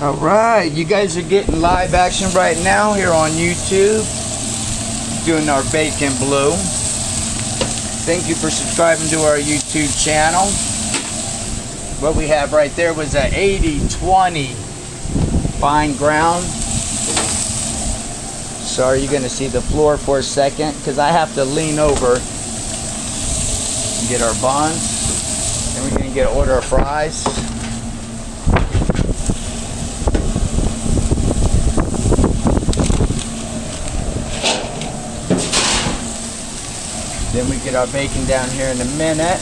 Alright, you guys are getting live action right now here on YouTube, doing our bacon blue. Thank you for subscribing to our YouTube channel. What we have right there was a 80-20 fine ground. Sorry, you're going to see the floor for a second because I have to lean over and get our buns. Then we're going to get an order of fries. Then we get our bacon down here in a minute.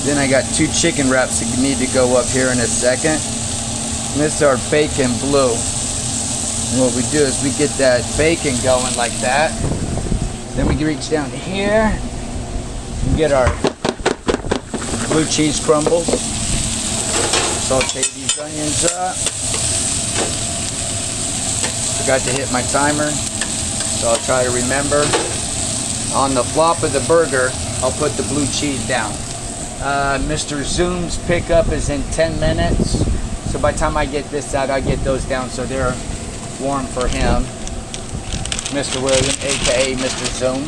Then I got 2 chicken wraps that need to go up here in a second. And this is our bacon blue. And what we do is we get that bacon going like that. Then we reach down here and get our blue cheese crumbles. Saute these onions up. Forgot to hit my timer, so I'll try to remember. On the flop of the burger, I'll put the blue cheese down. Mr. Zoom's pickup is in 10 minutes, so by the time I get this out, I get those down so they're warm for him. Mr. William, aka Mr. Zoom.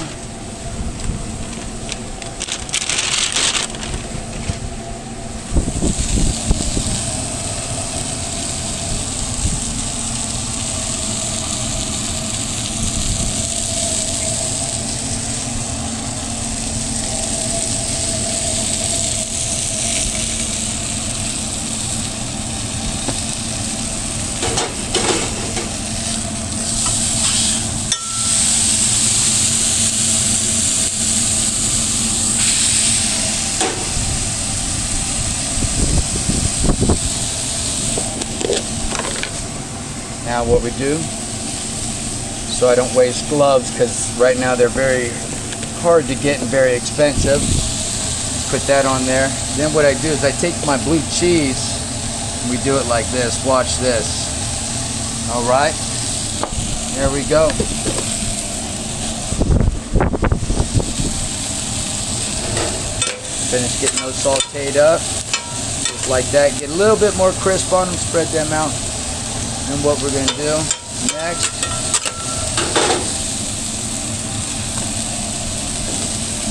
Now what we do, so I don't waste gloves because right now they're very hard to get and very expensive. Put that on there. Then what I do is I take my blue cheese and we do it like this. Watch this. Alright, there we go. Finish getting those sauteed up. Just like that. Get a little bit more crisp on them, spread them out. And what we're going to do next,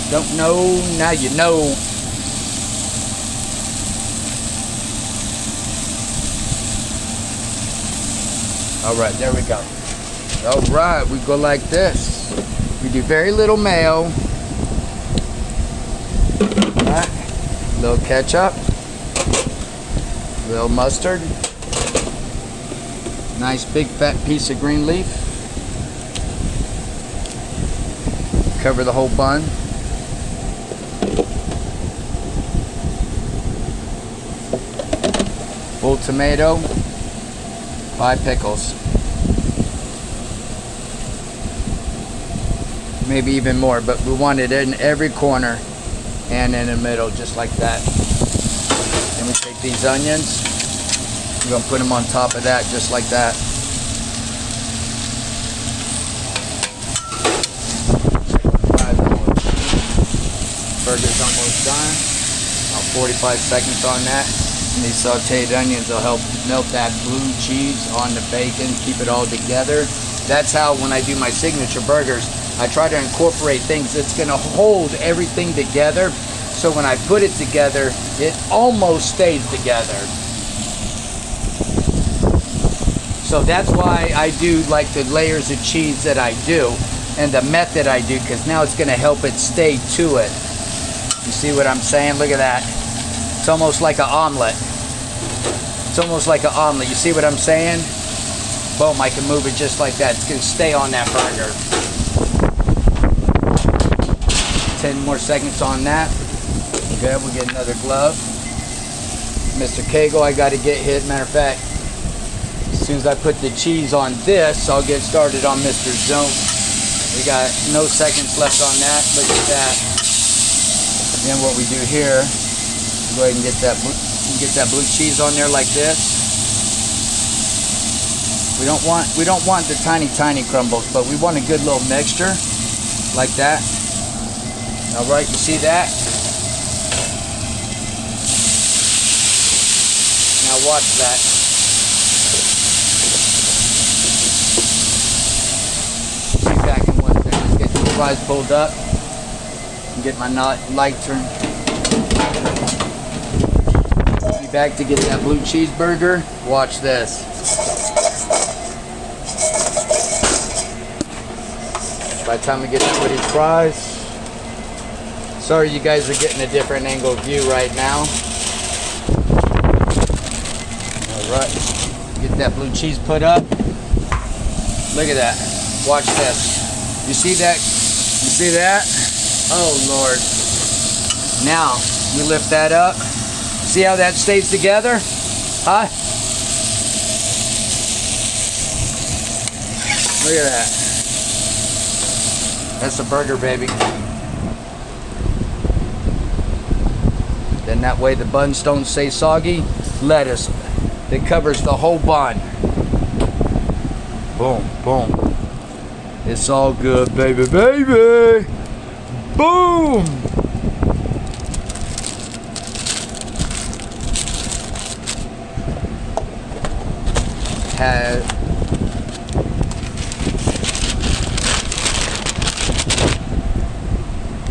don't know, now you know. Alright, there we go. Alright, we go like this. We do very little mayo. Alright, little ketchup, little mustard. Nice big fat piece of green leaf. Cover the whole bun. Full tomato. 5 pickles. Maybe even more, but we want it in every corner and in the middle, just like that. Then we take these onions. We're going to put them on top of that, just like that. Burger's almost done. About 45 seconds on that. And these sauteed onions will help melt that blue cheese on the bacon, keep it all together. That's how, when I do my signature burgers, I try to incorporate things that's going to hold everything together. So when I put it together, it almost stays together. So that's why I do like the layers of cheese that I do and the method I do, because now it's going to help it stay to it. You see what I'm saying? Look at that. It's almost like an omelet. It's almost like an omelet. You see what I'm saying? Boom, I can move it just like that. It's going to stay on that burger. 10 more seconds on that. Good, we'll get another glove. Mr. Kegel, I got to get hit. Matter of fact, as soon as I put the cheese on this, I'll get started on Mr. Zoom. We got no seconds left on that. Look at that. Then what we do here, go ahead and get that blue cheese on there like this. We don't want the tiny crumbles, but we want a good little mixture like that. All right, you see that? Now watch that. Be back in 1 second. Get these fries pulled up. And get my light turned. Be back to get that blue cheeseburger. Watch this. By the time we get done with these fries. Sorry you guys are getting a different angle view right now. Alright. Get that blue cheese put up. Look at that. Watch this. You see that? You see that? Oh Lord. Now, we lift that up. See how that stays together? Huh? Look at that. That's a burger, baby. Then that way the buns don't stay soggy. Lettuce. It covers the whole bun. Boom, boom. It's all good, baby, baby. Boom.